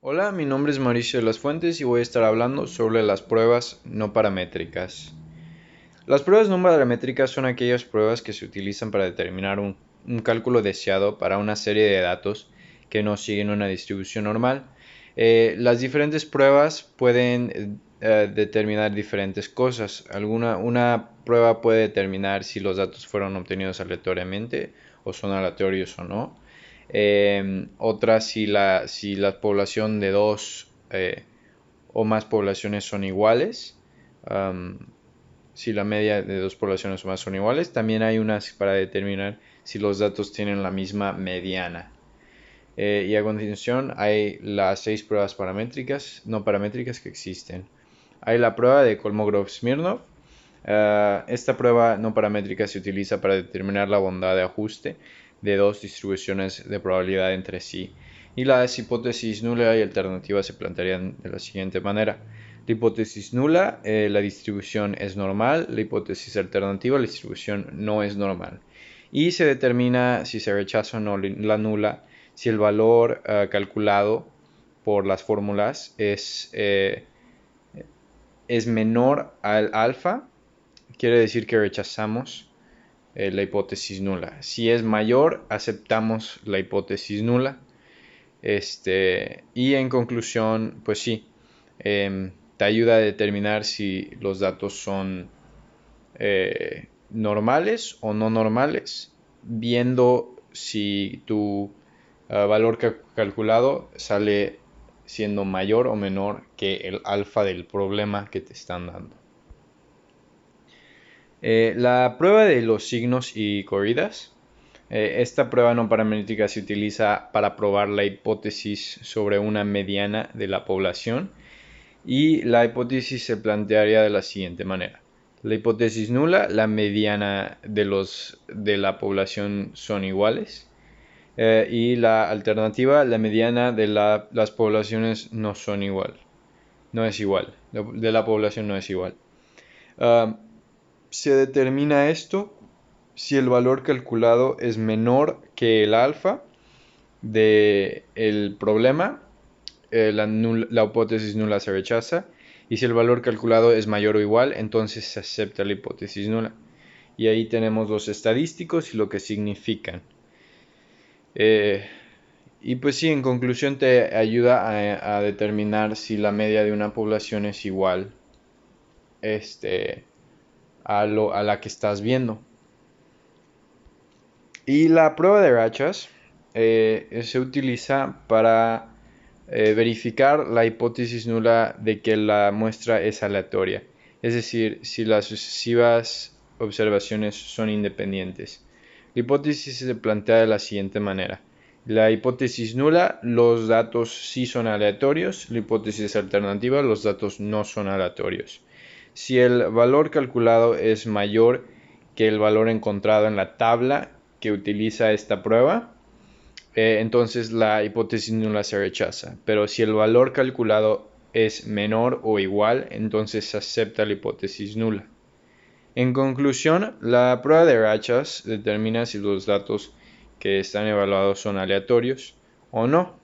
Hola, mi nombre es Mauricio de las Fuentes y voy a estar hablando sobre las pruebas no paramétricas. Las pruebas no paramétricas son aquellas pruebas que se utilizan para determinar un cálculo deseado para una serie de datos que no siguen una distribución normal. Las diferentes pruebas pueden determinar diferentes cosas. Una prueba puede determinar si los datos fueron obtenidos aleatoriamente o son aleatorios o no. Otra si la población de dos o más poblaciones son iguales. Um, si la media de dos poblaciones o más son iguales. También hay unas para determinar si los datos tienen la misma mediana. Y a continuación hay las 6 pruebas paramétricas, no paramétricas que existen. Hay la prueba de Kolmogorov-Smirnov. Esta prueba no paramétrica se utiliza para determinar la bondad de ajuste de dos distribuciones de probabilidad entre sí. Y las hipótesis nula y alternativa se plantearían de la siguiente manera. La hipótesis nula, la distribución es normal. La hipótesis alternativa, la distribución no es normal. Y se determina si se rechaza o no la nula si el valor calculado por las fórmulas es menor al alfa, quiere decir que rechazamos la hipótesis nula. Si es mayor, aceptamos la hipótesis nula. Y en conclusión, pues sí, te ayuda a determinar si los datos son normales o no normales, viendo si tu valor calculado sale siendo mayor o menor que el alfa del problema que te están dando. La prueba de los signos y corridas. Esta prueba no paramétrica se utiliza para probar la hipótesis sobre una mediana de la población, y la hipótesis se plantearía de la siguiente manera. La hipótesis nula, la mediana de la población son iguales. Y la alternativa, la mediana de las poblaciones no son igual. No es igual. De la población no es igual. Uh, Se determina esto si el valor calculado es menor que el alfa del problema. La hipótesis nula se rechaza. Y si el valor calculado es mayor o igual, entonces se acepta la hipótesis nula. Y ahí tenemos los estadísticos y lo que significan. Y pues sí, en conclusión te ayuda a determinar si la media de una población es igual a la que estás viendo. Y la prueba de rachas se utiliza para verificar la hipótesis nula de que la muestra es aleatoria. Es decir, si las sucesivas observaciones son independientes. La hipótesis se plantea de la siguiente manera. La hipótesis nula, los datos sí son aleatorios. La hipótesis alternativa, los datos no son aleatorios. Si el valor calculado es mayor que el valor encontrado en la tabla que utiliza esta prueba, entonces la hipótesis nula se rechaza. Pero si el valor calculado es menor o igual, entonces se acepta la hipótesis nula. En conclusión, la prueba de rachas determina si los datos que están evaluados son aleatorios o no,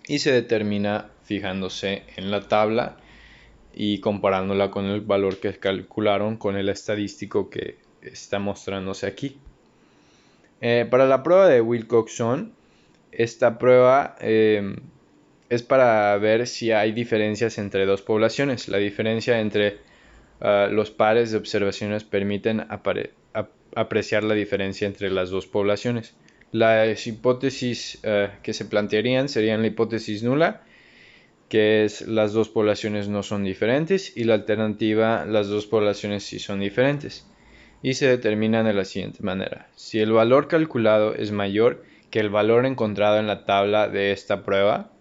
y se determina fijándose en la tabla y comparándola con el valor que calcularon con el estadístico que está mostrándose aquí. Para la prueba de Wilcoxon, esta prueba es para ver si hay diferencias entre dos poblaciones. La diferencia entre los pares de observaciones permiten apreciar la diferencia entre las dos poblaciones. Las hipótesis que se plantearían serían la hipótesis nula, que es las dos poblaciones no son diferentes, y la alternativa, las dos poblaciones sí son diferentes. Y se determinan de la siguiente manera. Si el valor calculado es mayor que el valor encontrado en la tabla de esta prueba,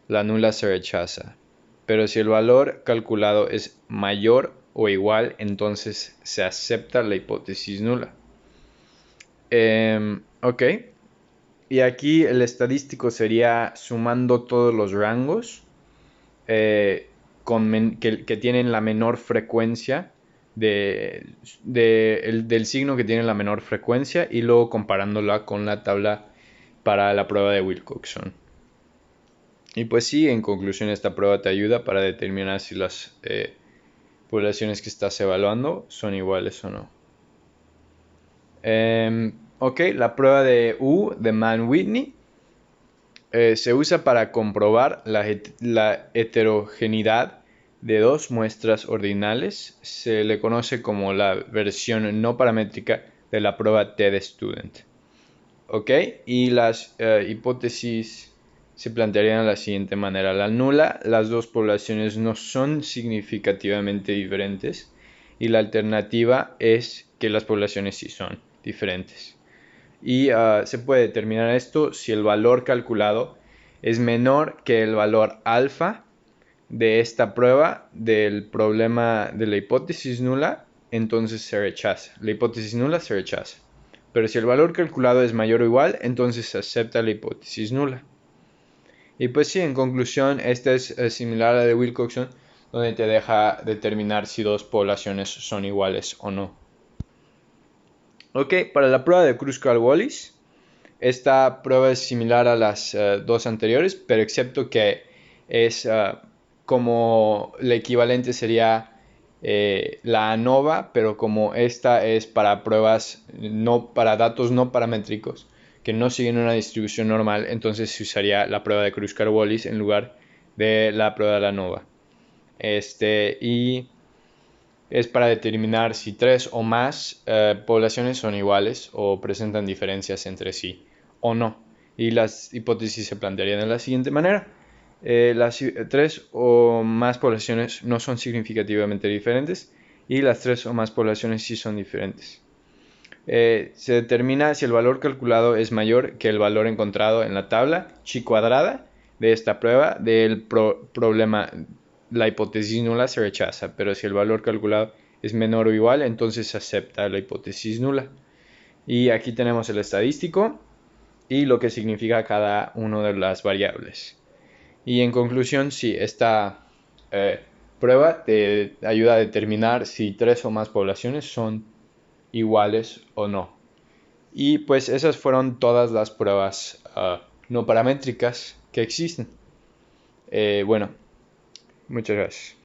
la nula se rechaza. Pero si el valor calculado es mayor o igual, entonces se acepta la hipótesis nula. Ok. Y aquí el estadístico sería sumando todos los rangos que tienen la menor frecuencia del signo que tiene la menor frecuencia, y luego comparándola con la tabla para la prueba de Wilcoxon. Y pues sí, en conclusión esta prueba te ayuda para determinar si las poblaciones que estás evaluando son iguales o no. Ok, la prueba de U de Mann-Whitney se usa para comprobar la heterogeneidad de dos muestras ordinales. Se le conoce como la versión no paramétrica de la prueba TED-Student. Ok, y las hipótesis se plantearían de la siguiente manera. La nula, las dos poblaciones no son significativamente diferentes, y la alternativa es que las poblaciones sí son diferentes. Y se puede determinar esto si el valor calculado es menor que el valor alfa de esta prueba del problema de la hipótesis nula, entonces se rechaza. La hipótesis nula se rechaza. Pero si el valor calculado es mayor o igual, entonces se acepta la hipótesis nula. Y pues sí, en conclusión, esta es similar a la de Wilcoxon, donde te deja determinar si dos poblaciones son iguales o no. Ok, para la prueba de Kruskal-Wallis, esta prueba es similar a las dos anteriores, pero excepto que es como el equivalente sería la ANOVA, pero como esta es para pruebas no para datos no paramétricos que no siguen una distribución normal, entonces se usaría la prueba de Kruskal-Wallis en lugar de la prueba de la ANOVA. Y es para determinar si tres o más poblaciones son iguales o presentan diferencias entre sí o no. Y las hipótesis se plantearían de la siguiente manera. Las tres o más poblaciones no son significativamente diferentes y las tres o más poblaciones sí son diferentes. Se determina si el valor calculado es mayor que el valor encontrado en la tabla chi cuadrada de esta prueba del problema. La hipótesis nula se rechaza, pero si el valor calculado es menor o igual, entonces se acepta la hipótesis nula. Y aquí tenemos el estadístico y lo que significa cada una de las variables. Y en conclusión, sí, esta prueba te ayuda a determinar si tres o más poblaciones son iguales o no. Y pues esas fueron todas las pruebas no paramétricas que existen. Bueno, muchas gracias.